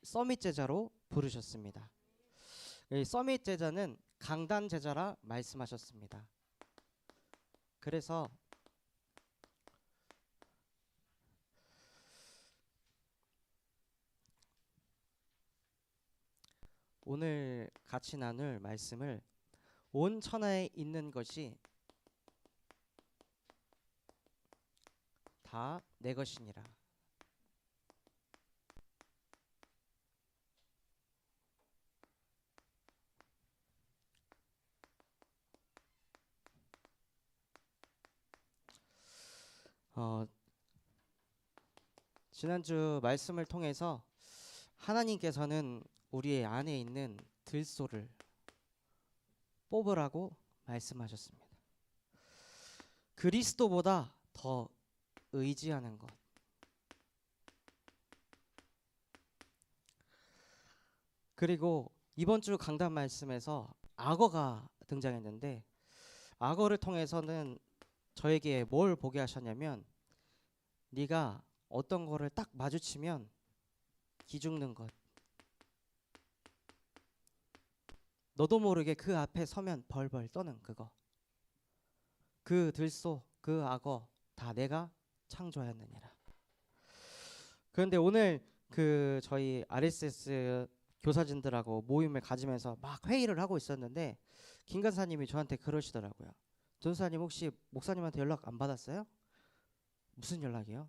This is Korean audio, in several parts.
서밋 제자로 부르셨습니다. 이 서밋 제자는 강단 제자라 말씀하셨습니다. 그래서 오늘 같이 나눌 말씀을 온 천하에 있는 것이 다 내 것이니라. 어, 지난주 말씀을 통해서 하나님께서는 우리의 안에 있는 들소를 뽑으라고 말씀하셨습니다. 그리스도보다 더 의지하는 것. 그리고 이번 주 강단 말씀에서 악어가 등장했는데, 악어를 통해서는 저에게 뭘 보게 하셨냐면, 네가 어떤 거를 딱 마주치면 기죽는 것, 너도 모르게 그 앞에 서면 벌벌 떠는 그거, 그 들소, 그 악어 다 내가 창조하였느니라. 그런데 오늘 저희 RSS 교사진들하고 모임을 가지면서 막 회의를 하고 있었는데, 김 간사님이 저한테 그러시더라고요. 전사님 혹시 목사님한테 연락 안 받았어요? 무슨 연락이요?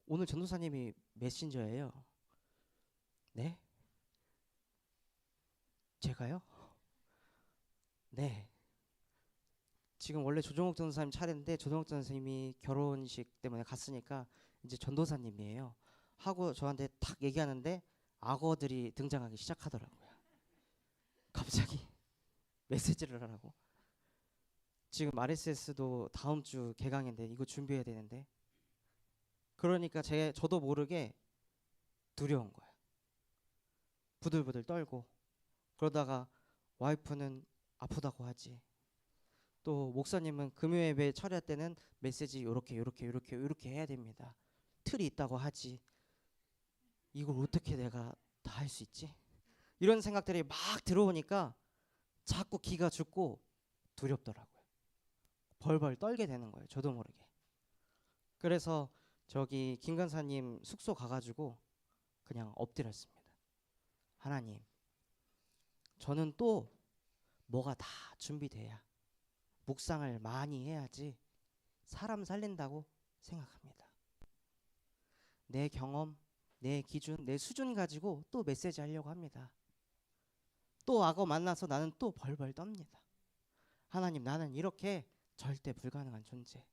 오늘 전도사님이 메신저예요. 네? 제가요? 네. 지금 원래 조정욱 전도사님 차례인데 조정욱 전도사님이 결혼식 때문에 갔으니까 이제 전도사님이에요. 하고 저한테 탁 얘기하는데 악어들이 등장하기 시작하더라고요. 갑자기 메시지를 하라고. 지금 RSS도 다음 주 개강인데 이거 준비해야 되는데, 그러니까 저도 모르게 두려운 거야. 부들부들 떨고. 그러다가 와이프는 아프다고 하지. 또 목사님은 금요예배 철야 때는 메시지 요렇게 해야 됩니다. 틀이 있다고 하지. 이걸 어떻게 내가 다 할 수 있지? 이런 생각들이 막 들어오니까 자꾸 기가 죽고 두렵더라고요. 벌벌 떨게 되는 거예요. 저도 모르게. 그래서 저기 김 간사님 숙소 가가지고 그냥 엎드렸습니다. 하나님, 저는 또 뭐가 다 준비돼야 묵상을 많이 해야지 사람 살린다고 생각합니다. 내 경험, 내 기준, 내 수준 가지고 또 메시지 하려고 합니다. 또 악어 만나서 나는 또 벌벌 떱니다. 하나님, 나는 이렇게 절대 불가능한 존재.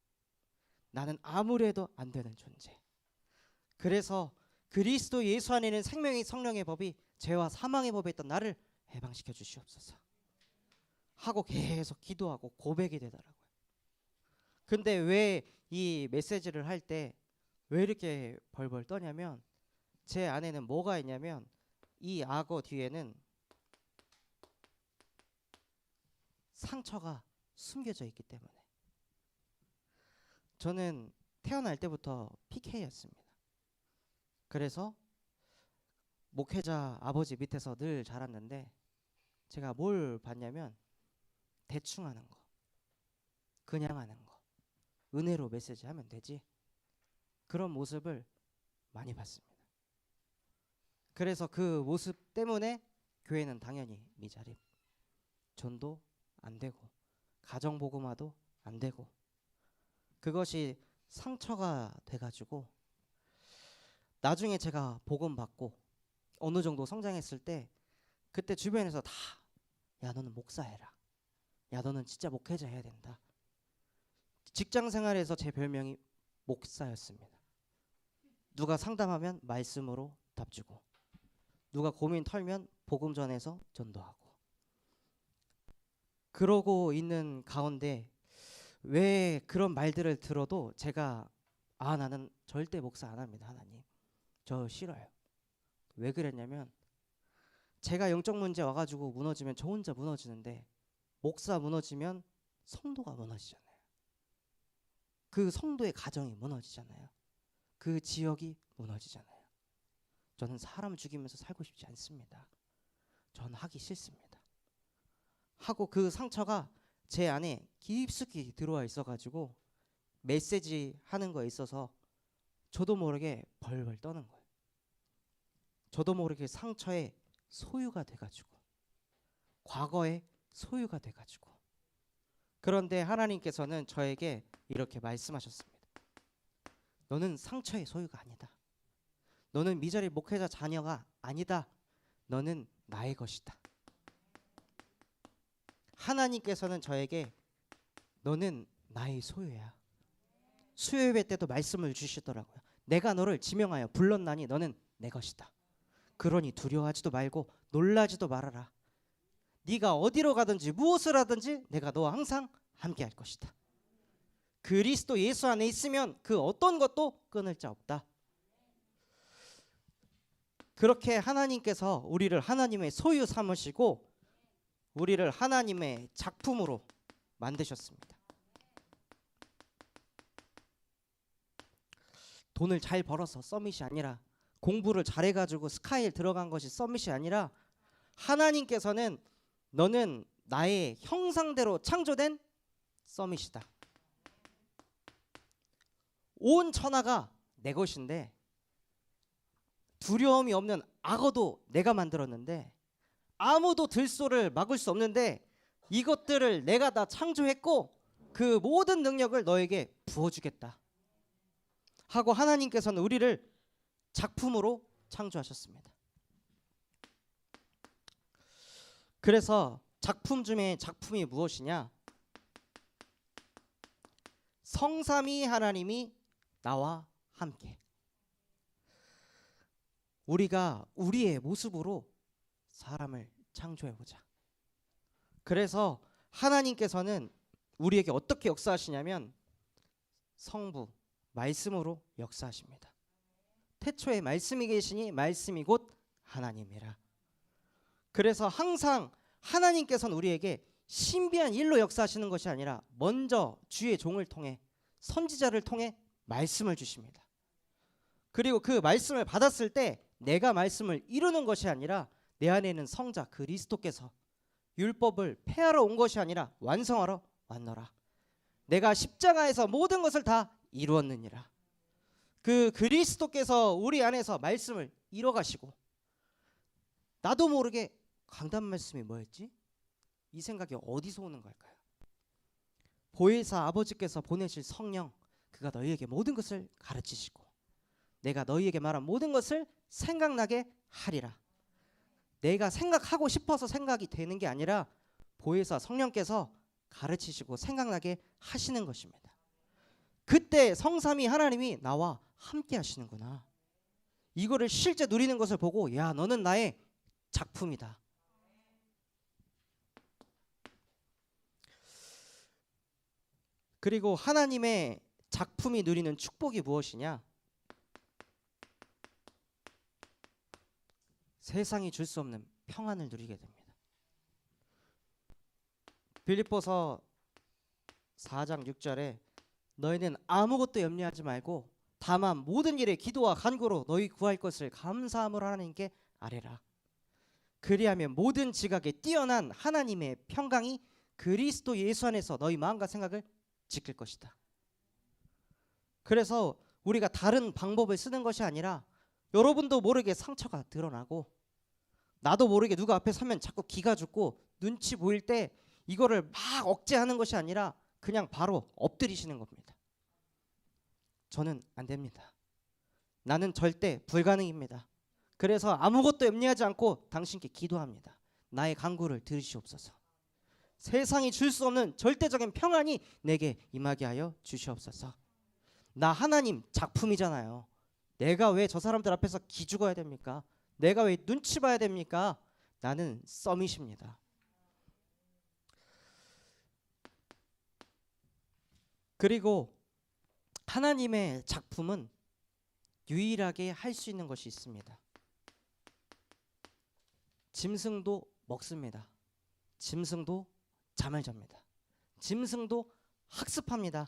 나는 아무래도 안 되는 존재. 그래서 그리스도 예수 안에는 생명의 성령의 법이 죄와 사망의 법에 있던 나를 해방시켜 주시옵소서 하고 계속 기도하고 고백이 되더라고요. 근데 왜 이 메시지를 할 때 왜 이렇게 벌벌 떠냐면, 제 안에는 뭐가 있냐면 이 악어 뒤에는 상처가 숨겨져 있기 때문에. 저는 태어날 때부터 PK였습니다. 그래서 목회자 아버지 밑에서 늘 자랐는데, 제가 뭘 봤냐면 대충 하는 거, 그냥 하는 거, 은혜로 메시지 하면 되지, 그런 모습을 많이 봤습니다. 그래서 그 모습 때문에 교회는 당연히 미자립, 전도 안 되고 가정복음화도 안 되고, 그것이 상처가 돼가지고 나중에 제가 복음 받고 어느 정도 성장했을 때, 그때 주변에서 다 야 너는 목사해라, 야 너는 진짜 목회자 해야 된다. 직장 생활에서 제 별명이 목사였습니다. 누가 상담하면 말씀으로 답 주고, 누가 고민 털면 복음 전해서 전도하고, 그러고 있는 가운데 왜 그런 말들을 들어도 제가 나는 절대 목사 안 합니다. 하나님, 저 싫어요. 왜 그랬냐면, 제가 영적 문제 와가지고 무너지면 저 혼자 무너지는데, 목사 무너지면 성도가 무너지잖아요. 그 성도의 가정이 무너지잖아요. 그 지역이 무너지잖아요. 저는 사람 죽이면서 살고 싶지 않습니다. 저는 하기 싫습니다. 하고 그 상처가 제 안에 깊숙이 들어와 있어가지고 메시지 하는 거에 있어서 저도 모르게 벌벌 떠는 거예요. 저도 모르게 상처의 소유가 돼가지고, 과거의 소유가 돼가지고. 그런데 하나님께서는 저에게 이렇게 말씀하셨습니다. 너는 상처의 소유가 아니다. 너는 미자리 목회자 자녀가 아니다. 너는 나의 것이다. 하나님께서는 저에게 너는 나의 소유야. 수요예배 때도 말씀을 주시더라고요. 내가 너를 지명하여 불렀나니 너는 내 것이다. 그러니 두려워하지도 말고 놀라지도 말아라. 네가 어디로 가든지 무엇을 하든지 내가 너와 항상 함께 할 것이다. 그리스도 예수 안에 있으면 그 어떤 것도 끊을 자 없다. 그렇게 하나님께서 우리를 하나님의 소유 삼으시고 우리를 하나님의 작품으로 만드셨습니다. 돈을 잘 벌어서 서밋이 아니라, 공부를 잘해가지고 스카이에 들어간 것이 서밋이 아니라, 하나님께서는 너는 나의 형상대로 창조된 서밋이다. 온 천하가 내 것인데, 두려움이 없는 악어도 내가 만들었는데, 아무도 들소를 막을 수 없는데, 이것들을 내가 다 창조했고 그 모든 능력을 너에게 부어주겠다 하고 하나님께서는 우리를 작품으로 창조하셨습니다. 그래서 작품 중에 작품이 무엇이냐? 성삼위 하나님이 나와 함께, 우리가 우리의 모습으로 사람을 창조해보자. 그래서 하나님께서는 우리에게 어떻게 역사하시냐면 성부, 말씀으로 역사하십니다. 태초에 말씀이 계시니 말씀이 곧 하나님이라. 그래서 항상 하나님께서는 우리에게 신비한 일로 역사하시는 것이 아니라 먼저 주의 종을 통해, 선지자를 통해 말씀을 주십니다. 그리고 그 말씀을 받았을 때 내가 말씀을 이루는 것이 아니라 내 안에 있는 성자 그리스도께서 율법을 폐하러 온 것이 아니라 완성하러 왔노라. 내가 십자가에서 모든 것을 다 이루었느니라. 그 그리스도께서 우리 안에서 말씀을 이뤄가시고, 나도 모르게 강단 말씀이 뭐였지? 이 생각이 어디서 오는 걸까요? 보혜사 아버지께서 보내실 성령, 그가 너희에게 모든 것을 가르치시고 내가 너희에게 말한 모든 것을 생각나게 하리라. 내가 생각하고 싶어서 생각이 되는 게 아니라 보혜사 성령께서 가르치시고 생각나게 하시는 것입니다. 그때 성삼위 하나님이 나와 함께 하시는구나. 이거를 실제 누리는 것을 보고, 야, 너는 나의 작품이다. 그리고 하나님의 작품이 누리는 축복이 무엇이냐? 세상이 줄 수 없는 평안을 누리게 됩니다. 빌립보서 4장 6절에 너희는 아무것도 염려하지 말고 다만 모든 일에 기도와 간구로 너희 구할 것을 감사함으로 하나님께 아뢰라. 그리하면 모든 지각에 뛰어난 하나님의 평강이 그리스도 예수 안에서 너희 마음과 생각을 지킬 것이다. 그래서 우리가 다른 방법을 쓰는 것이 아니라, 여러분도 모르게 상처가 드러나고 나도 모르게 누가 앞에 서면 자꾸 기가 죽고 눈치 보일 때 이거를 막 억제하는 것이 아니라 그냥 바로 엎드리시는 겁니다. 저는 안 됩니다. 나는 절대 불가능입니다. 그래서 아무것도 염려하지 않고 당신께 기도합니다. 나의 간구를 들으시옵소서. 세상이 줄 수 없는 절대적인 평안이 내게 임하게 하여 주시옵소서. 나 하나님 작품이잖아요. 내가 왜 저 사람들 앞에서 기죽어야 됩니까? 내가 왜 눈치 봐야 됩니까? 나는 서밋입니다. 그리고 하나님의 작품은 유일하게 할 수 있는 것이 있습니다. 짐승도 먹습니다. 짐승도 잠을 잡니다. 짐승도 학습합니다.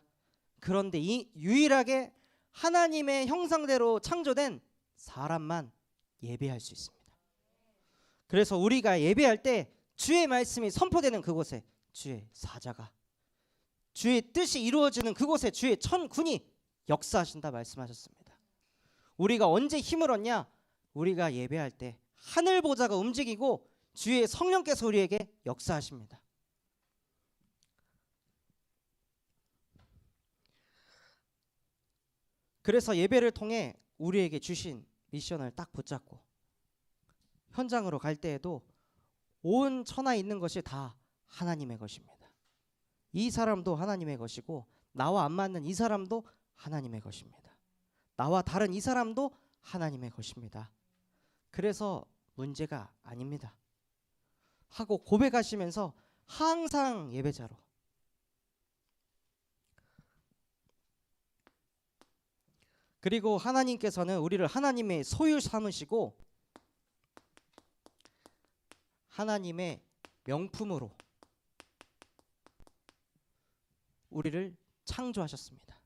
그런데 이 유일하게 하나님의 형상대로 창조된 사람만 예배할 수 있습니다. 그래서 우리가 예배할 때 주의 말씀이 선포되는 그곳에 주의 사자가, 주의 뜻이 이루어지는 그곳에 주의 천군이 역사하신다 말씀하셨습니다. 우리가 언제 힘을 얻냐? 우리가 예배할 때 하늘 보좌가 움직이고 주의 성령께서 우리에게 역사하십니다. 그래서 예배를 통해 우리에게 주신 미션을 딱 붙잡고 현장으로 갈 때에도 온 천하에 있는 것이 다 하나님의 것입니다. 이 사람도 하나님의 것이고 나와 안 맞는 이 사람도 하나님의 것입니다. 나와 다른 이 사람도 하나님의 것입니다. 그래서 문제가 아닙니다 하고 고백하시면서 항상 예배자로, 그리고 하나님께서는 우리를 하나님의 소유 삼으시고 하나님의 명품으로 우리를 창조하셨습니다.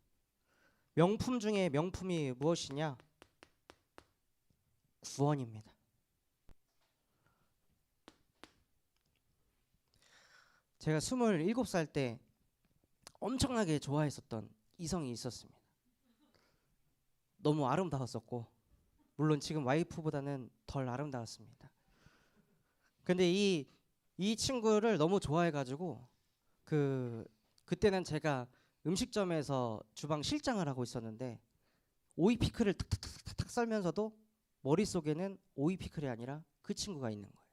명품 중에 명품이 무엇이냐? 구원입니다. 제가 27살 때 엄청나게 좋아했었던 이성이 있었습니다. 너무 아름다웠었고, 물론 지금 와이프보다는 덜 아름다웠습니다. 근데 이 친구를 너무 좋아해가지고 그때는 제가 음식점에서 주방 실장을 하고 있었는데 오이 피클을 탁탁탁탁 썰면서도 머릿속에는 오이 피클이 아니라 그 친구가 있는 거예요.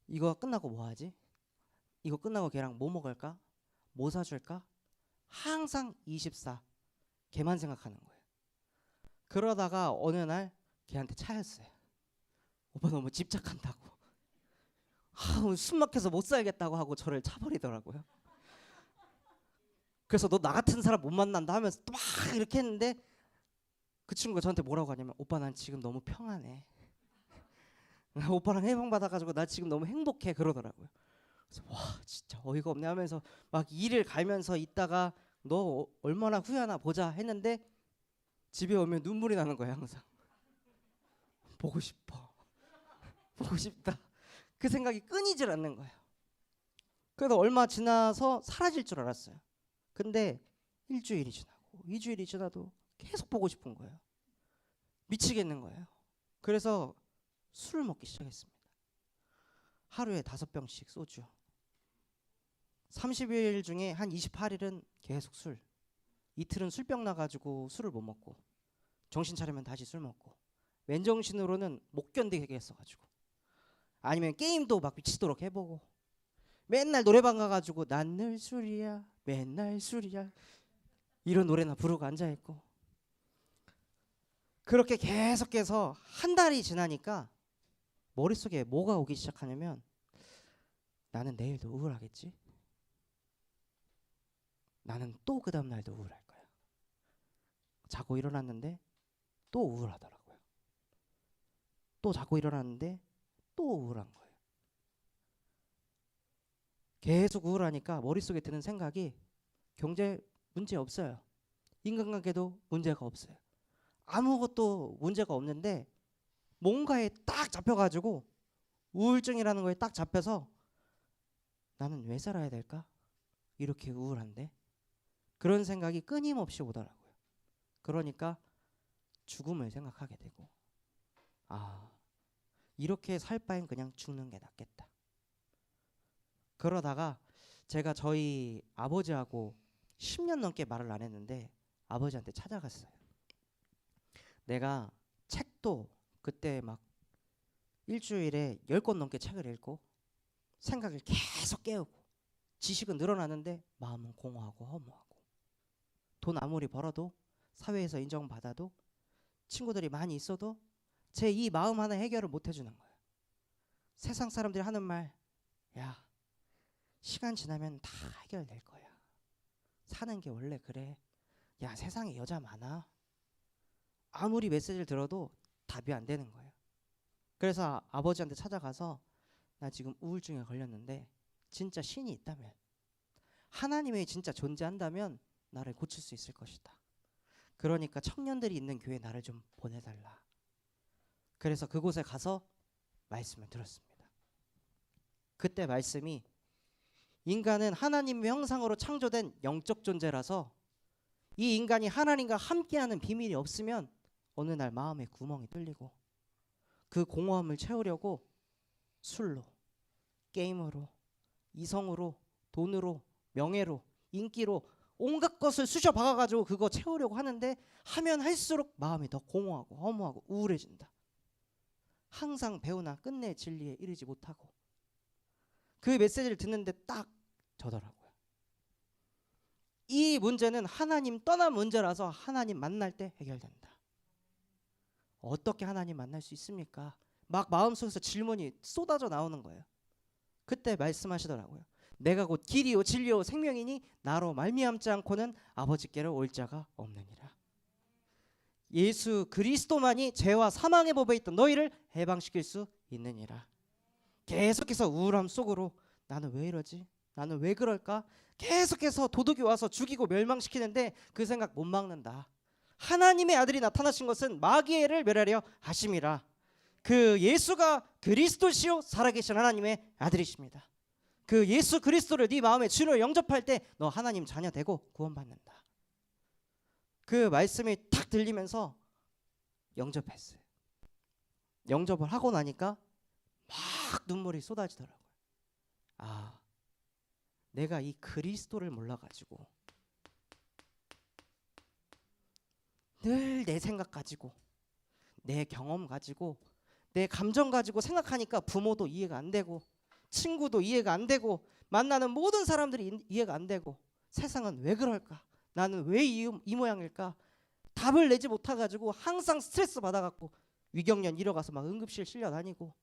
이거 끝나고 뭐 하지? 이거 끝나고 걔랑 뭐 먹을까? 뭐 사줄까? 항상 24 걔만 생각하는 거예요. 그러다가 어느 날 걔한테 차였어요. 오빠 너무 집착한다고. 숨 막혀서 못 살겠다고 하고 저를 차버리더라고요. 그래서 너 나 같은 사람 못 만난다 하면서 막 이렇게 했는데 그 친구가 저한테 뭐라고 하냐면, 오빠 난 지금 너무 평안해. 오빠랑 해방받아가지고 나 지금 너무 행복해 그러더라고요. 그래서 와 진짜 어이가 없네 하면서 막 일을 갈면서 있다가 너 얼마나 후회하나 보자 했는데 집에 오면 눈물이 나는 거예요. 항상 보고 싶어 보고 싶다 그 생각이 끊이질 않는 거예요. 그래서 얼마 지나서 사라질 줄 알았어요. 근데 일주일이 지나고 2주일이 지나도 계속 보고 싶은 거예요. 미치겠는 거예요. 그래서 술을 먹기 시작했습니다. 하루에 5병씩 소주. 30일 중에 한 28일은 계속 술. 이틀은 술병 나가지고 술을 못 먹고 정신 차리면 다시 술 먹고 맨정신으로는 못 견디게 했어가지고, 아니면 게임도 막 미치도록 해보고 맨날 노래방 가가지고 난 늘 술이야 맨날 술이야 이런 노래나 부르고 앉아있고, 그렇게 계속해서 한 달이 지나니까 머릿속에 뭐가 오기 시작하냐면, 나는 내일도 우울하겠지? 나는 또 그 다음 날도 우울할 거야. 자고 일어났는데 또 우울하더라고요. 또 자고 일어났는데 또 우울한 거예요. 계속 우울하니까 머릿속에 드는 생각이 경제 문제 없어요. 인간관계도 문제가 없어요. 아무것도 문제가 없는데 뭔가에 딱 잡혀가지고 우울증이라는 거에 딱 잡혀서 나는 왜 살아야 될까? 이렇게 우울한데? 그런 생각이 끊임없이 오더라고요. 그러니까 죽음을 생각하게 되고, 이렇게 살 바엔 그냥 죽는 게 낫겠다. 그러다가 제가 저희 아버지하고 10년 넘게 말을 안 했는데 아버지한테 찾아갔어요. 내가 책도 그때 막 일주일에 10권 넘게 책을 읽고 생각을 계속 깨우고 지식은 늘어나는데 마음은 공허하고 허무하고, 돈 아무리 벌어도 사회에서 인정받아도 친구들이 많이 있어도 제 이 마음 하나 해결을 못 해주는 거예요. 세상 사람들이 하는 말, 야 시간 지나면 다 해결될 거야. 사는 게 원래 그래. 야 세상에 여자 많아. 아무리 메시지를 들어도 답이 안 되는 거예요. 그래서 아버지한테 찾아가서 나 지금 우울증에 걸렸는데 진짜 신이 있다면, 하나님이 진짜 존재한다면 나를 고칠 수 있을 것이다. 그러니까 청년들이 있는 교회에 나를 좀 보내달라. 그래서 그곳에 가서 말씀을 들었습니다. 그때 말씀이 인간은 하나님의 형상으로 창조된 영적 존재라서 이 인간이 하나님과 함께하는 비밀이 없으면 어느 날 마음에 구멍이 뚫리고 그 공허함을 채우려고 술로, 게임으로, 이성으로, 돈으로, 명예로, 인기로 온갖 것을 쑤셔 박아가지고 그거 채우려고 하는데 하면 할수록 마음이 더 공허하고 허무하고 우울해진다. 항상 배우나 끝내 진리에 이르지 못하고. 그 메시지를 듣는데 딱 저더라고요. 이 문제는 하나님 떠난 문제라서 하나님 만날 때 해결된다. 어떻게 하나님 만날 수 있습니까? 막 마음속에서 질문이 쏟아져 나오는 거예요. 그때 말씀하시더라고요. 내가 곧 길이요 진리요 생명이니 나로 말미암지 않고는 아버지께로 올 자가 없느니라. 예수 그리스도만이 죄와 사망의 법에 있던 너희를 해방시킬 수 있느니라. 계속해서 우울함 속으로 나는 왜 이러지? 나는 왜 그럴까? 계속해서 도둑이 와서 죽이고 멸망시키는데 그 생각 못 막는다. 하나님의 아들이 나타나신 것은 마귀를 멸하려 하심이라. 그 예수가 그리스도시요 살아계신 하나님의 아들이십니다. 그 예수 그리스도를 네 마음에 주로 영접할 때 너 하나님 자녀 되고 구원받는다. 그 말씀이 탁 들리면서 영접했어요. 영접을 하고 나니까 막 눈물이 쏟아지더라고요. 아, 내가 이 그리스도를 몰라가지고 늘 내 생각 가지고 내 경험 가지고 내 감정 가지고 생각하니까 부모도 이해가 안 되고 친구도 이해가 안 되고 만나는 모든 사람들이 이해가 안 되고 세상은 왜 그럴까? 나는 왜 이 모양일까? 답을 내지 못해가지고 항상 스트레스 받아갖고 위경련 잃어가서 막 응급실 실려 다니고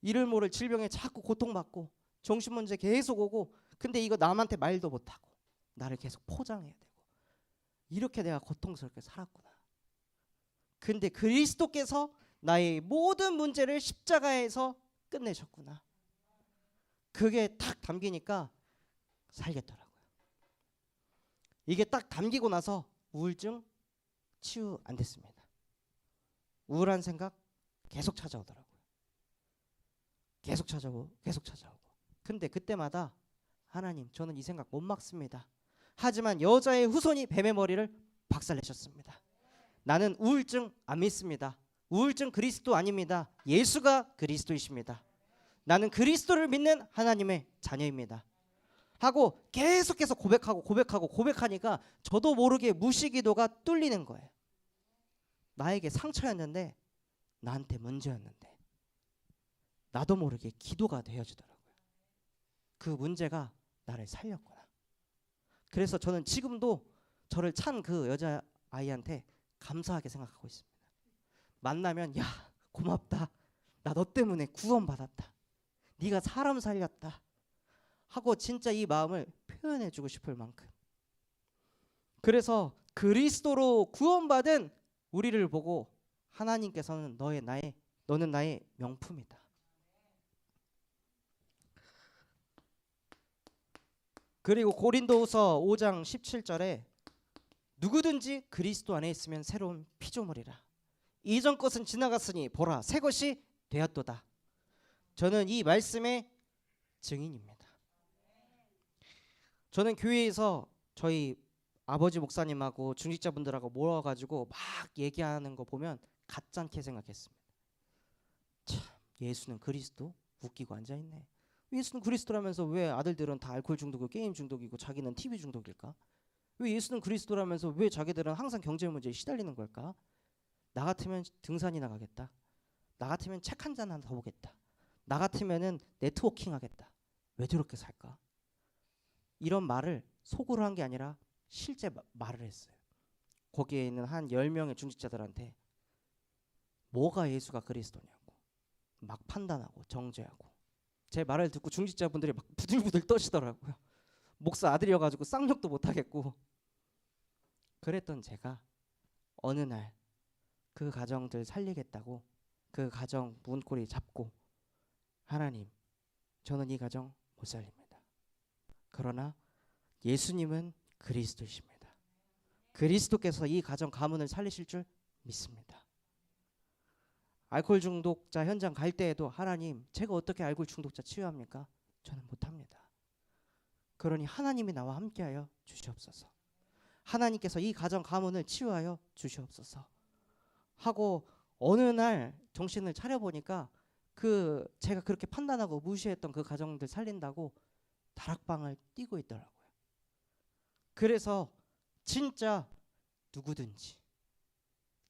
이를 모를 질병에 자꾸 고통받고 정신문제 계속 오고 근데 이거 남한테 말도 못하고 나를 계속 포장해야 되고 이렇게 내가 고통스럽게 살았구나. 근데 그리스도께서 나의 모든 문제를 십자가에서 끝내셨구나. 그게 딱 담기니까 살겠더라고요. 이게 딱 담기고 나서 우울증 치유 안 됐습니다. 우울한 생각 계속 찾아오더라고요. 계속 찾아오고 계속 찾아오고. 근데 그때마다 하나님 저는 이 생각 못 막습니다. 하지만 여자의 후손이 뱀의 머리를 박살내셨습니다. 나는 우울증 안 믿습니다. 우울증 그리스도 아닙니다. 예수가 그리스도이십니다. 나는 그리스도를 믿는 하나님의 자녀입니다. 하고 계속해서 고백하니까 저도 모르게 무시기도가 뚫리는 거예요. 나에게 상처였는데 나한테 문제였는데 나도 모르게 기도가 되어지더라고요. 그 문제가 나를 살렸구나. 그래서 저는 지금도 저를 찬 그 여자아이한테 감사하게 생각하고 있습니다. 만나면 야 고맙다. 나 너 때문에 구원받았다. 네가 사람 살렸다. 하고 진짜 이 마음을 표현해주고 싶을 만큼. 그래서 그리스도로 구원받은 우리를 보고 하나님께서는 너는 나의 명품이다. 그리고 고린도후서 5장 17절에 누구든지 그리스도 안에 있으면 새로운 피조물이라. 이전 것은 지나갔으니 보라 새 것이 되었도다. 저는 이 말씀의 증인입니다. 저는 교회에서 저희 아버지 목사님하고 중직자분들하고 모여가지고 막 얘기하는 거 보면 가짜게 생각했습니다. 참 예수는 그리스도? 웃기고 앉아있네. 예수는 그리스도라면서 왜 아들들은 다 알코올 중독이고 게임 중독이고 자기는 TV 중독일까? 왜 예수는 그리스도라면서 왜 자기들은 항상 경제 문제에 시달리는 걸까? 나 같으면 등산이나 가겠다. 나 같으면 책 한 잔 더 보겠다. 나 같으면은 네트워킹 하겠다. 왜 저렇게 살까? 이런 말을 속으로 한 게 아니라 실제 말을 했어요. 거기에 있는 한 10명의 중직자들한테 뭐가 예수가 그리스도냐고 막 판단하고 정죄하고 제 말을 듣고 중직자분들이 막 부들부들 떠시더라고요. 목사 아들이어가지고 쌍욕도 못하겠고. 그랬던 제가 어느 날 그 가정들 살리겠다고 그 가정 문고리 잡고 하나님 저는 이 가정 못 살립니다. 그러나 예수님은 그리스도이십니다. 그리스도께서 이 가정 가문을 살리실 줄 믿습니다. 알코올 중독자 현장 갈 때에도 하나님, 제가 어떻게 알코올 중독자 치유합니까? 저는 못합니다. 그러니 하나님이 나와 함께하여 주시옵소서. 하나님께서 이 가정 가문을 치유하여 주시옵소서 하고 어느 날 정신을 차려보니까 그 제가 그렇게 판단하고 무시했던 그 가정들 살린다고 다락방을 뛰고 있더라고요. 그래서 진짜 누구든지,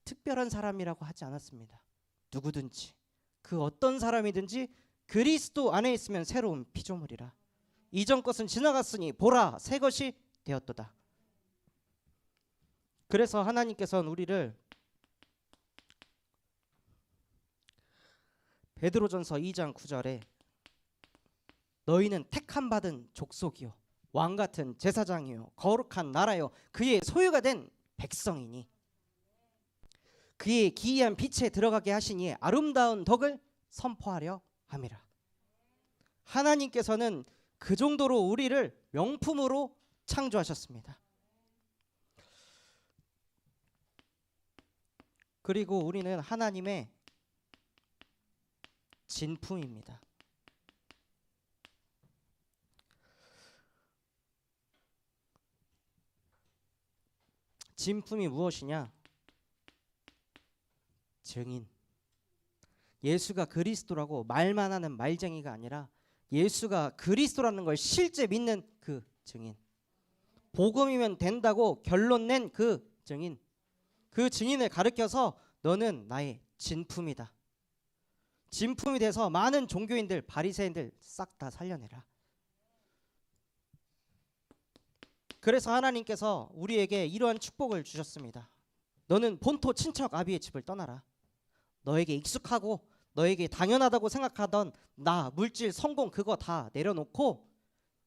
특별한 사람이라고 하지 않았습니다. 누구든지, 그 어떤 사람이든지 그리스도 안에 있으면 새로운 피조물이라. 이전 것은 지나갔으니 보라, 새 것이 되었도다. 그래서 하나님께서는 우리를 베드로전서 2장 9절에 너희는 택함 받은 족속이요 왕 같은 제사장이요 거룩한 나라요 그의 소유가 된 백성이니 그의 기이한 빛에 들어가게 하시니 아름다운 덕을 선포하려 함이라. 하나님께서는 그 정도로 우리를 명품으로 창조하셨습니다. 그리고 우리는 하나님의 진품입니다. 진품이 무엇이냐? 증인. 예수가 그리스도라고 말만 하는 말쟁이가 아니라 예수가 그리스도라는 걸 실제 믿는 그 증인. 복음이면 된다고 결론 낸 그 증인. 그 증인을 가르쳐서 너는 나의 진품이다. 진품이 돼서 많은 종교인들, 바리새인들 싹 다 살려내라. 그래서 하나님께서 우리에게 이러한 축복을 주셨습니다. 너는 본토 친척 아비의 집을 떠나라. 너에게 익숙하고 너에게 당연하다고 생각하던 나, 물질, 성공 그거 다 내려놓고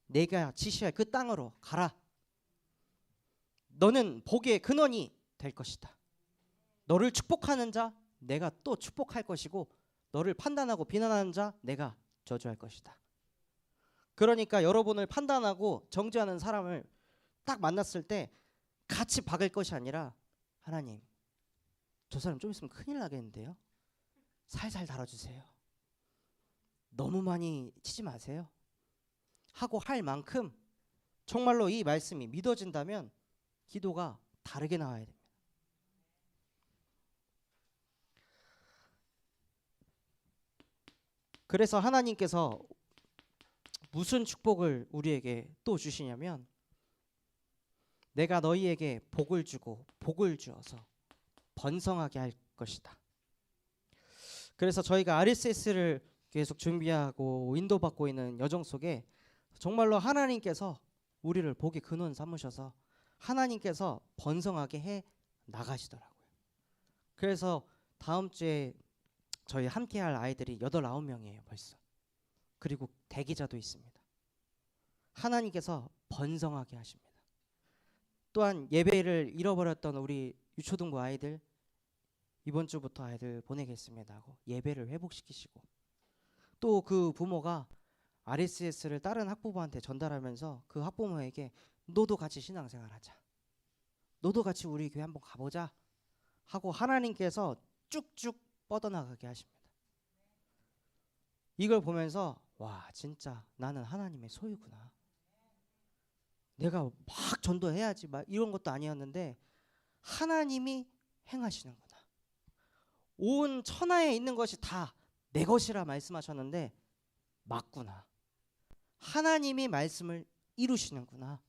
내가 지시할 그 땅으로 가라. 너는 복의 근원이 될 것이다. 너를 축복하는 자 내가 또 축복할 것이고 너를 판단하고 비난하는 자 내가 저주할 것이다. 그러니까 여러분을 판단하고 정죄하는 사람을 딱 만났을 때 같이 박을 것이 아니라 하나님, 저 사람 좀 있으면 큰일 나겠는데요. 살살 다뤄주세요. 너무 많이 치지 마세요. 하고 할 만큼 정말로 이 말씀이 믿어진다면 기도가 다르게 나와야 됩니다. 그래서 하나님께서 무슨 축복을 우리에게 또 주시냐면 내가 너희에게 복을 주고 복을 주어서 번성하게 할 것이다. 그래서 저희가 RSS를 계속 준비하고 인도받고 있는 여정 속에 정말로 하나님께서 우리를 복의 근원 삼으셔서 하나님께서 번성하게 해 나가시더라고요. 그래서 다음 주에 저희 함께할 아이들이 8, 9명이에요 벌써. 그리고 대기자도 있습니다. 하나님께서 번성하게 하십니다. 또한 예배를 잃어버렸던 우리 유초등부 아이들 이번 주부터 아이들 보내겠습니다 하고 예배를 회복시키시고 또 그 부모가 RSS를 다른 학부모한테 전달하면서 그 학부모에게 너도 같이 신앙생활하자. 너도 같이 우리 교회 한번 가보자 하고 하나님께서 쭉쭉 뻗어나가게 하십니다. 이걸 보면서 와 진짜 나는 하나님의 소유구나. 내가 막 전도해야지 막 이런 것도 아니었는데 하나님이 행하시는구나. 온 천하에 있는 것이 다 내 것이라 말씀하셨는데 맞구나. 하나님이 말씀을 이루시는구나.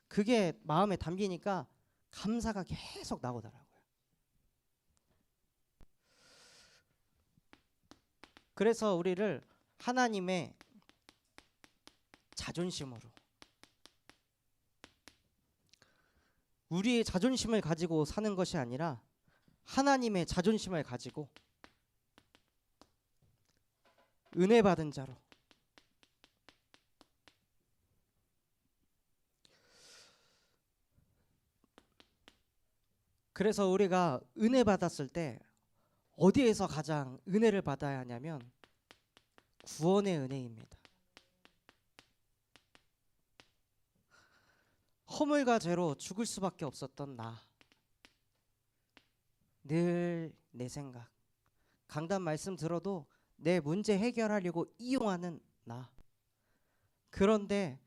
그게 마음에 담기니까 감사가 계속 나오더라고요. 그래서 우리를 하나님의 자존심으로 우리의 자존심을 가지고 사는 것이 아니라 하나님의 자존심을 가지고 은혜 받은 자로 그래서 우리가 은혜 받았을 때 어디에서 가장 은혜를 받아야 하냐면 구원의 은혜입니다. 허물과 죄로 죽을 수밖에 없었던 나. 늘 내 생각, 강단 말씀 들어도 내 문제 해결하려고 이용하는 나. 그런데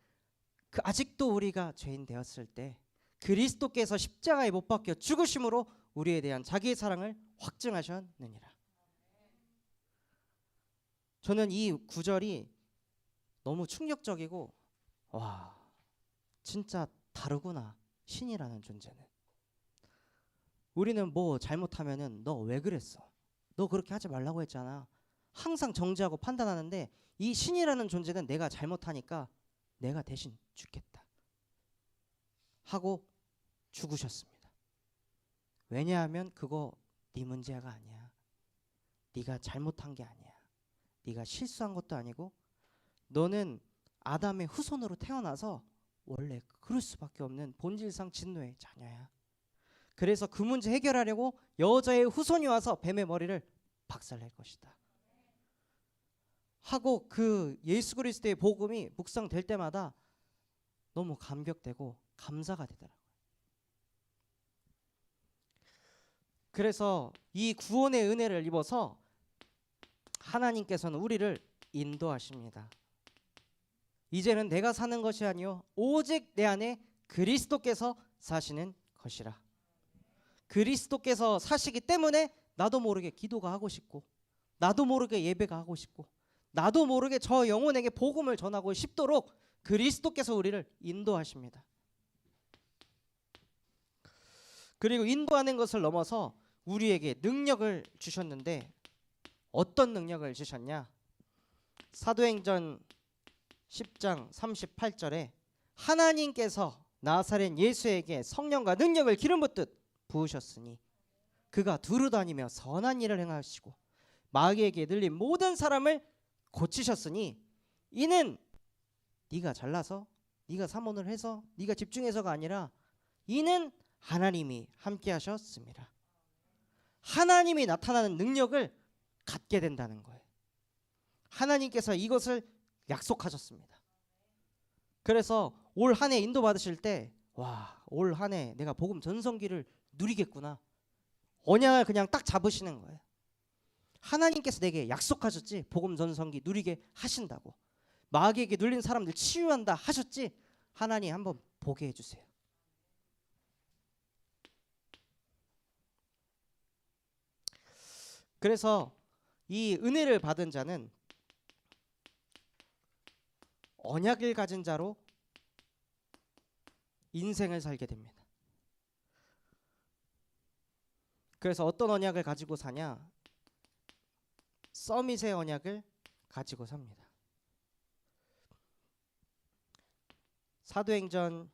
아직도 우리가 죄인 되었을 때 그리스도께서 십자가에 못 박혀 죽으심으로 우리에 대한 자기의 사랑을 확증하셨느니라. 저는 이 구절이 너무 충격적이고, 와, 진짜 다르구나, 신이라는 존재는. 우리는 뭐 잘못하면은 너 왜 그랬어? 너 그렇게 하지 말라고 했잖아. 항상 정죄하고 판단하는데, 이 신이라는 존재는 내가 잘못하니까 내가 대신 죽겠다 하고 죽으셨습니다. 왜냐하면 그거 네 문제가 아니야. 네가 잘못한 게 아니야. 네가 실수한 것도 아니고 너는 아담의 후손으로 태어나서 원래 그럴 수밖에 없는 본질상 진노의 자녀야. 그래서 그 문제 해결하려고 여자의 후손이 와서 뱀의 머리를 박살낼 것이다 하고, 그 예수 그리스도의 복음이 묵상될 때마다 너무 감격되고 감사가 되더라고요. 그래서 이 구원의 은혜를 입어서 하나님께서는 우리를 인도하십니다. 이제는 내가 사는 것이 아니요 오직 내 안에 그리스도께서 사시는 것이라. 그리스도께서 사시기 때문에 나도 모르게 기도가 하고 싶고, 나도 모르게 예배가 하고 싶고, 나도 모르게 저 영혼에게 복음을 전하고 싶도록 그리스도께서 우리를 인도하십니다. 그리고 인도하는 것을 넘어서 우리에게 능력을 주셨는데, 어떤 능력을 주셨냐? 사도행전 10장 38절에 하나님께서 나사렛 예수에게 성령과 능력을 기름 붓듯 부으셨으니 그가 두루 다니며 선한 일을 행하시고 마귀에게 들린 모든 사람을 고치셨으니 이는 네가 잘나서 네가 사모를 해서 네가 집중해서가 아니라 이는 하나님이 함께 하셨습니다. 하나님이 나타나는 능력을 갖게 된다는 거예요. 하나님께서 이것을 약속하셨습니다. 그래서 올 한 해 인도 받으실 때, 와, 올 한 해 내가 복음 전성기를 누리겠구나, 언약을 그냥 딱 잡으시는 거예요. 하나님께서 내게 약속하셨지, 복음 전성기 누리게 하신다고. 마귀에게 눌린 사람들 치유한다 하셨지, 하나님 한번 보게 해주세요. 그래서 이 은혜를 받은 자는 언약을 가진 자로 인생을 살게 됩니다. 그래서 어떤 언약을 가지고 사냐? 서밋의 언약을 가지고 삽니다. 사도행전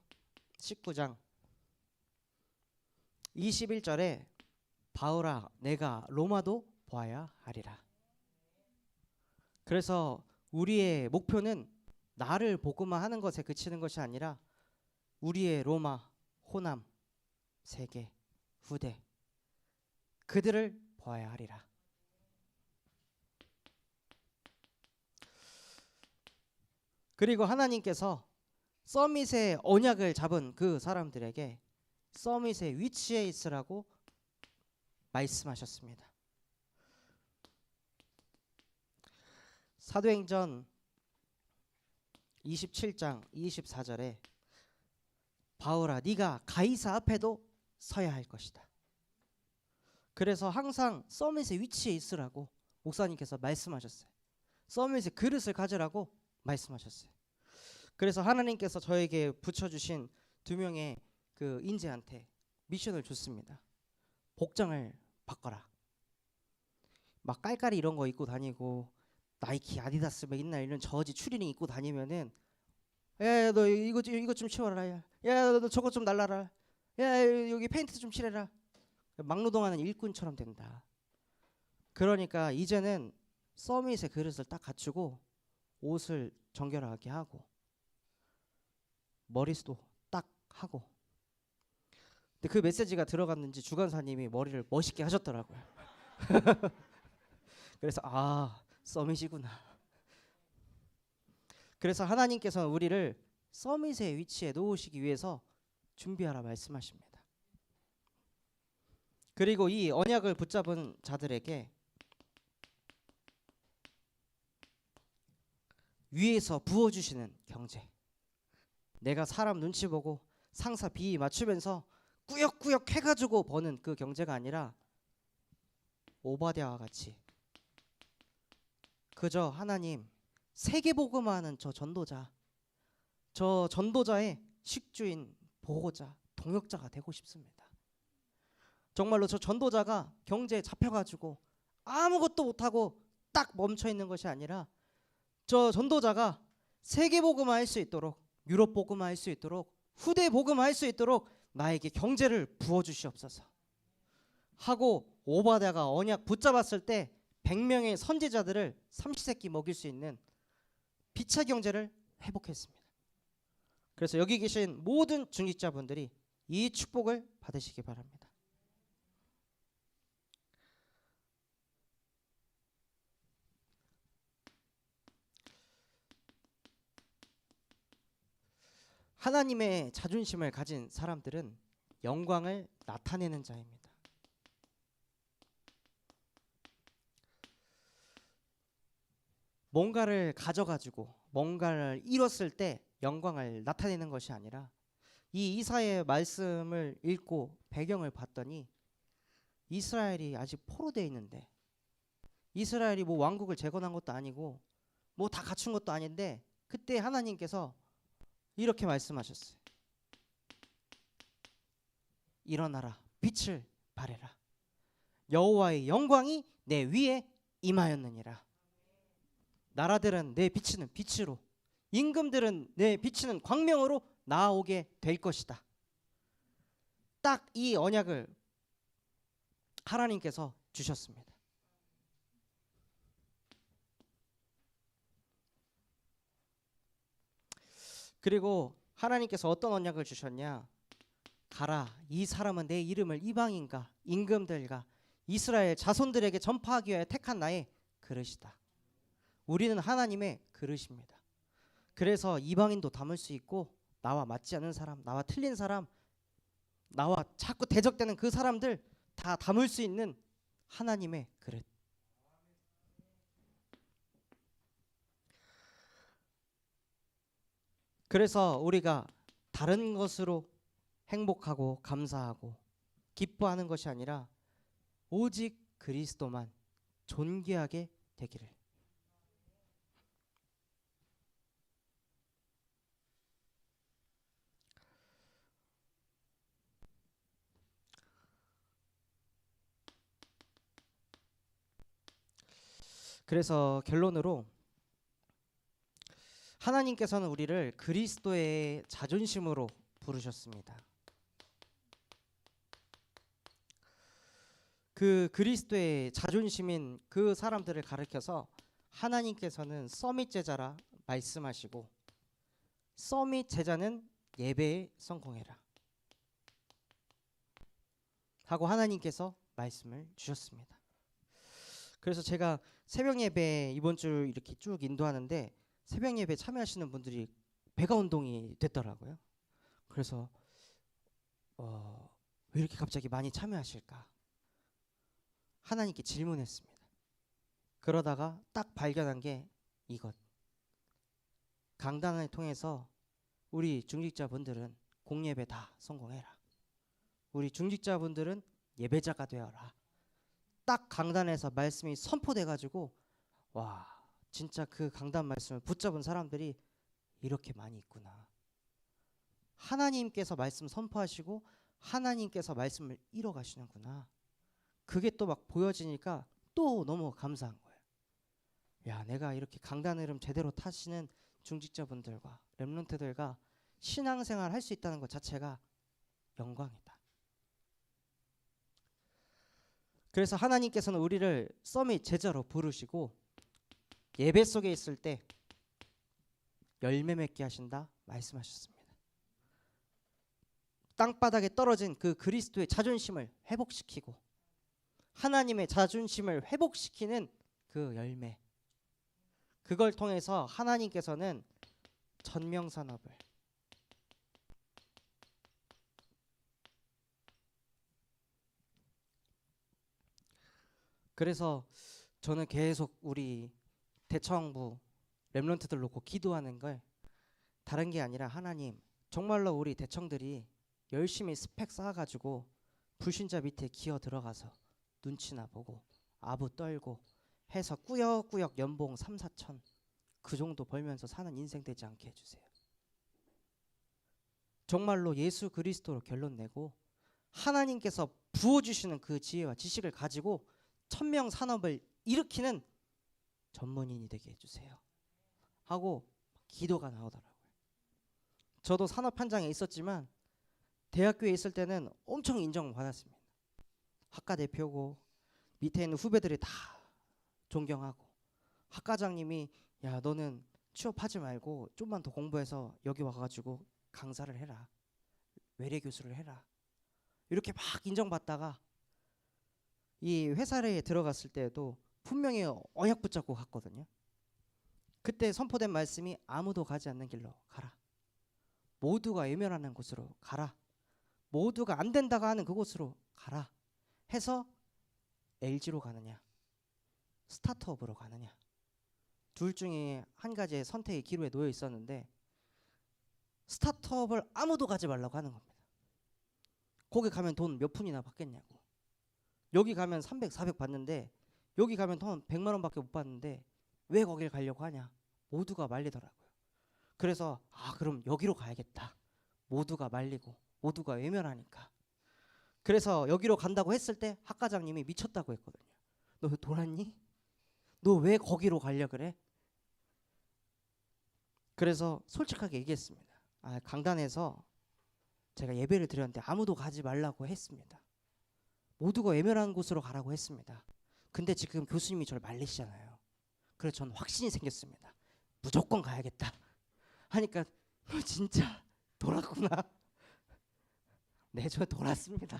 19장 21절에 바울아 내가 로마도 보아야 하리라. 그래서 우리의 목표는 나를 복음화하는 것에 그치는 것이 아니라 우리의 로마, 호남, 세계, 후대 그들을 보아야 하리라. 그리고 하나님께서 서밋의 언약을 잡은 그 사람들에게 서밋의 위치에 있으라고 말씀하셨습니다. 사도행전 27장 24절에 바울아 네가 가이사 앞에도 서야 할 것이다. 그래서 항상 서밋의 위치에 있으라고 목사님께서 말씀하셨어요. 서밋의 그릇을 가지라고 말씀하셨어요. 그래서 하나님께서 저에게 붙여주신 2명의 그 인재한테 미션을 줬습니다. 복장을 바꿔라. 막 깔깔이 이런 거 입고 다니고 나이키 아디다스 막 있나 이런 저지 추리닝 입고 다니면은 야 너 이거 좀 치워라. 야 너 저거 좀 날라라. 야 여기 페인트 좀 칠해라. 막노동하는 일꾼처럼 된다. 그러니까 이제는 서밋의 그릇을 딱 갖추고 옷을 정결하게 하고 머리도 딱 하고. 근데 그 메시지가 들어갔는지 주간사님이 머리를 멋있게 하셨더라고요. 그래서 서밋이구나. 그래서 하나님께서는 우리를 서밋의 위치에 놓으시기 위해서 준비하라 말씀하십니다. 그리고 이 언약을 붙잡은 자들에게 위에서 부어주시는 경제. 내가 사람 눈치 보고 상사 비위 맞추면서 꾸역꾸역 해가지고 버는 그 경제가 아니라 오바댜와 같이 그저 하나님 세계복음화하는 저 전도자의 식주인 보호자 동역자가 되고 싶습니다. 정말로 저 전도자가 경제에 잡혀가지고 아무것도 못하고 딱 멈춰있는 것이 아니라 저 전도자가 세계복음화 할 수 있도록, 유럽복음화 할 수 있도록, 후대복음화 할 수 있도록 나에게 경제를 부어주시옵소서 하고, 오바댜가 언약 붙잡았을 때 100명의 선지자들을 삼시세끼 먹일 수 있는 피차 경제를 회복했습니다. 그래서 여기 계신 모든 중직자분들이 이 축복을 받으시기 바랍니다. 하나님의 자존심을 가진 사람들은 영광을 나타내는 자입니다. 뭔가를 가져가지고 뭔가를 이뤘을 때 영광을 나타내는 것이 아니라, 이 이사야의 말씀을 읽고 배경을 봤더니 이스라엘이 아직 포로되어 있는데, 이스라엘이 뭐 왕국을 재건한 것도 아니고 뭐 다 갖춘 것도 아닌데, 그때 하나님께서 이렇게 말씀하셨어요. 일어나라, 빛을 발해라. 여호와의 영광이 내 위에 임하였느니라. 나라들은 내 비치는 빛으로, 임금들은 내 비치는 광명으로 나아오게 될 것이다. 딱 이 언약을 하나님께서 주셨습니다. 그리고 하나님께서 어떤 언약을 주셨냐? 가라, 이 사람은 내 이름을 이방인과 임금들과 이스라엘 자손들에게 전파하기 위하여 택한 나의 그릇이다. 우리는 하나님의 그릇입니다. 그래서 이방인도 담을 수 있고, 나와 맞지 않는 사람, 나와 틀린 사람, 나와 자꾸 대적되는 그 사람들 다 담을 수 있는 하나님의 그릇. 그래서 우리가 다른 것으로 행복하고 감사하고 기뻐하는 것이 아니라 오직 그리스도만 존귀하게 되기를. 그래서 결론으로, 하나님께서는 우리를 그리스도의 자존심으로 부르셨습니다. 그 그리스도의 자존심인 그 사람들을 가르쳐서 하나님께서는 서밋 제자라 말씀하시고, 서밋 제자는 예배에 성공해라 하고 하나님께서 말씀을 주셨습니다. 그래서 제가 새벽 예배 이번 주 이렇게 쭉 인도하는데, 새벽 예배 참여하시는 분들이 배가 운동이 됐더라고요. 그래서 왜 이렇게 갑자기 많이 참여하실까 하나님께 질문했습니다. 그러다가 딱 발견한 게 이것. 강단을 통해서 우리 중직자분들은 공예배 다 성공해라. 우리 중직자분들은 예배자가 되어라. 딱 강단에서 말씀이 선포돼가지고, 와, 진짜 그 강단 말씀을 붙잡은 사람들이 이렇게 많이 있구나. 하나님께서 말씀 선포하시고 하나님께서 말씀을 이뤄가시는구나. 그게 또 막 보여지니까 또 너무 감사한 거예요. 야, 내가 이렇게 강단 흐름 제대로 타시는 중직자분들과 렘넌트들과 신앙생활 할 수 있다는 것 자체가 영광이다. 그래서 하나님께서는 우리를 서밋 제자로 부르시고 예배 속에 있을 때 열매 맺게 하신다 말씀하셨습니다. 땅바닥에 떨어진 그 그리스도의 자존심을 회복시키고 하나님의 자존심을 회복시키는 그 열매, 그걸 통해서 하나님께서는 천명산업을, 그래서 저는 계속 우리 대청부 렘넌트들 놓고 기도하는 걸 다른 게 아니라 하나님 정말로 우리 대청들이 열심히 스펙 쌓아가지고 불신자 밑에 기어 들어가서 눈치나 보고 아부 떨고 해서 꾸역꾸역 연봉 3, 4천 그 정도 벌면서 사는 인생 되지 않게 해주세요. 정말로 예수 그리스도로 결론 내고 하나님께서 부어주시는 그 지혜와 지식을 가지고 1000명 산업을 일으키는 전문인이 되게 해주세요 하고 기도가 나오더라고요. 저도 산업 현장에 있었지만 대학교에 있을 때는 엄청 인정받았습니다. 학과 대표고 밑에 있는 후배들이 다 존경하고 학과장님이 야 너는 취업하지 말고 좀만 더 공부해서 여기 와가지고 강사를 해라, 외래 교수를 해라, 이렇게 막 인정받다가 이 회사에 들어갔을 때도 분명히 언약 붙잡고 갔거든요. 그때 선포된 말씀이 아무도 가지 않는 길로 가라, 모두가 외면하는 곳으로 가라, 모두가 안 된다고 하는 그곳으로 가라 해서 LG로 가느냐 스타트업으로 가느냐 둘 중에 한 가지의 선택의 기로에 놓여 있었는데 스타트업을 아무도 가지 말라고 하는 겁니다. 거기 가면 돈 몇 푼이나 받겠냐고. 여기 가면 300, 400 받는데 여기 가면 돈 100만 원밖에 못 받는데 왜 거길 가려고 하냐. 모두가 말리더라고요. 그래서 그럼 여기로 가야겠다. 모두가 말리고 모두가 외면하니까. 그래서 여기로 간다고 했을 때 학과장님이 미쳤다고 했거든요. 너 돌았니? 너 왜 거기로 가려 그래? 그래서 솔직하게 얘기했습니다. 강단에서 제가 예배를 드렸는데 아무도 가지 말라고 했습니다. 모두가 외면하는 곳으로 가라고 했습니다. 근데 지금 교수님이 저를 말리시잖아요. 그래서 저는 확신이 생겼습니다. 무조건 가야겠다 하니까 너 진짜 돌았구나. 네, 저 돌았습니다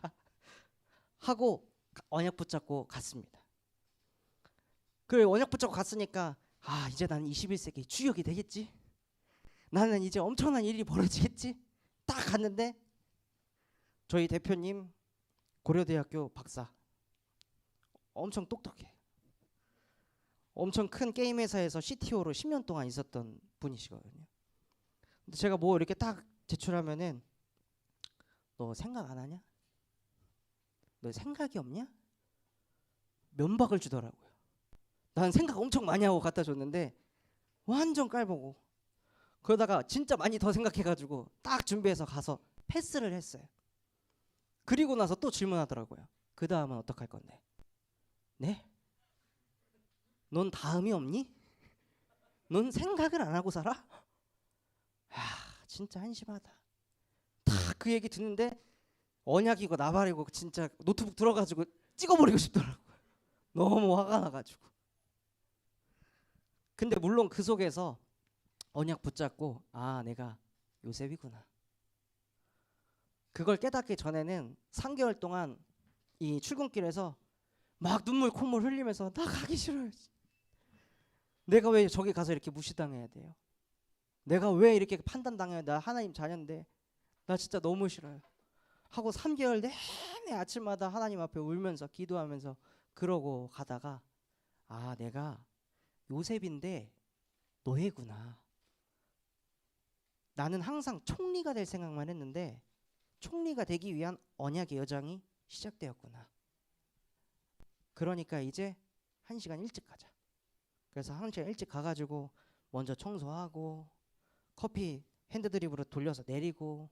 하고 언약 붙잡고 갔습니다. 그래 언약 붙잡고 갔으니까 이제 나는 21세기 주역이 되겠지, 나는 이제 엄청난 일이 벌어지겠지 딱 갔는데 저희 대표님 고려대학교 박사, 엄청 똑똑해, 엄청 큰 게임 회사에서 CTO로 10년 동안 있었던 분이시거든요. 근데 제가 뭐 이렇게 딱 제출하면은 너 생각 안 하냐? 너 생각이 없냐? 면박을 주더라고요. 난 생각 엄청 많이 하고 갖다 줬는데 완전 깔보고, 그러다가 진짜 많이 더 생각해가지고 딱 준비해서 가서 패스를 했어요. 그리고 나서 또 질문하더라고요. 그 다음은 어떡할 건데? 네? 넌 다음이 없니? 넌 생각을 안 하고 살아? 진짜 한심하다. 다 그 얘기 듣는데 언약이고 나발이고 진짜 노트북 들어가지고 찍어버리고 싶더라고요. 너무 화가 나가지고. 근데 물론 그 속에서 언약 붙잡고 내가 요셉이구나, 그걸 깨닫기 전에는 3개월 동안 이 출근길에서 막 눈물 콧물 흘리면서 나 가기 싫어요. 내가 왜 저기 가서 이렇게 무시당해야 돼요? 내가 왜 이렇게 판단당해야, 나 하나님 자녀인데 나 진짜 너무 싫어요 하고 3개월 내내 아침마다 하나님 앞에 울면서 기도하면서 그러고 가다가 내가 요셉인데 노예구나. 나는 항상 총리가 될 생각만 했는데 총리가 되기 위한 언약의 여정이 시작되었구나. 그러니까 이제 1시간 일찍 가자. 그래서 1시간 일찍 가가지고 먼저 청소하고 커피 핸드드립으로 돌려서 내리고,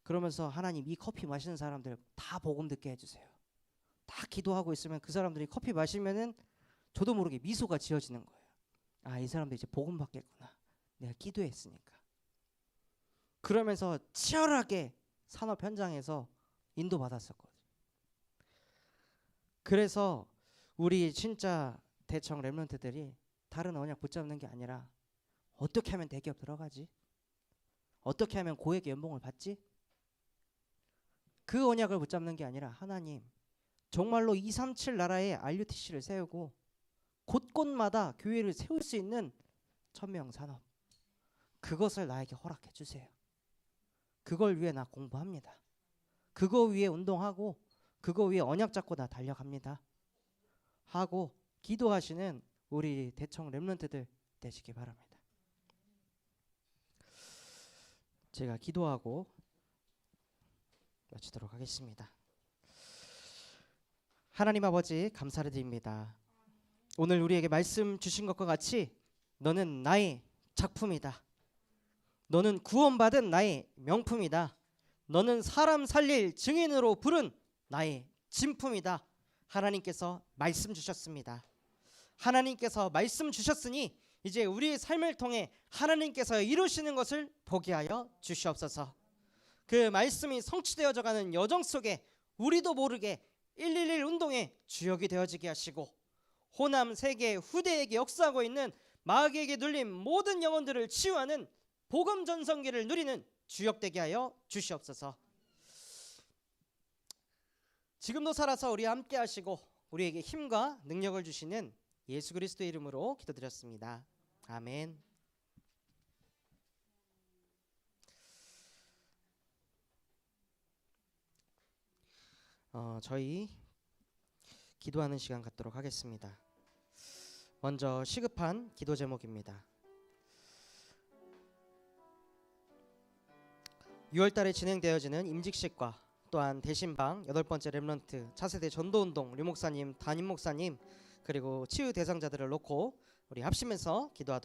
그러면서 하나님 이 커피 마시는 사람들 다 복음 듣게 해주세요. 딱 기도하고 있으면 그 사람들이 커피 마시면은 저도 모르게 미소가 지어지는 거예요. 이 사람들 이제 복음 받겠구나, 내가 기도했으니까. 그러면서 치열하게 산업 현장에서 인도받았었거든요. 그래서 우리 진짜 대청 렘넌트들이 다른 언약 붙잡는 게 아니라 어떻게 하면 대기업 들어가지? 어떻게 하면 고액 연봉을 받지? 그 언약을 붙잡는 게 아니라 하나님 정말로 237 나라에 RUTC를 세우고 곳곳마다 교회를 세울 수 있는 1000명 산업, 그것을 나에게 허락해 주세요. 그걸 위해 나 공부합니다. 그거 위해 운동하고 그거 위해 언약 잡고 나 달려갑니다 하고 기도하시는 우리 대청 렘넌트들 되시기 바랍니다. 제가 기도하고 마치도록 하겠습니다. 하나님 아버지, 감사를 드립니다. 오늘 우리에게 말씀 주신 것과 같이 너는 나의 작품이다. 너는 구원받은 나의 명품이다. 너는 사람 살릴 증인으로 부른 나의 진품이다. 하나님께서 말씀 주셨습니다. 하나님께서 말씀 주셨으니 이제 우리의 삶을 통해 하나님께서 이루시는 것을 보게 하여 주시옵소서. 그 말씀이 성취되어져 가는 여정 속에 우리도 모르게 111 운동의 주역이 되어지게 하시고 호남 세계 후대에게 역사하고 있는 마귀에게 눌린 모든 영혼들을 치유하는 복음 전성기를 누리는 주역되게 하여 주시옵소서. 지금도 살아서 우리와 함께 하시고 우리에게 힘과 능력을 주시는 예수 그리스도의 이름으로 기도드렸습니다. 아멘. 저희 기도하는 시간 갖도록 하겠습니다. 먼저 시급한 기도 제목입니다. 6월달에 진행되어지는 임직식과 또한 대신방 8번째 렘넌트 차세대 전도운동 류 목사님, 담임 목사님 그리고 치유 대상자들을 놓고 우리 합심해서 기도하도록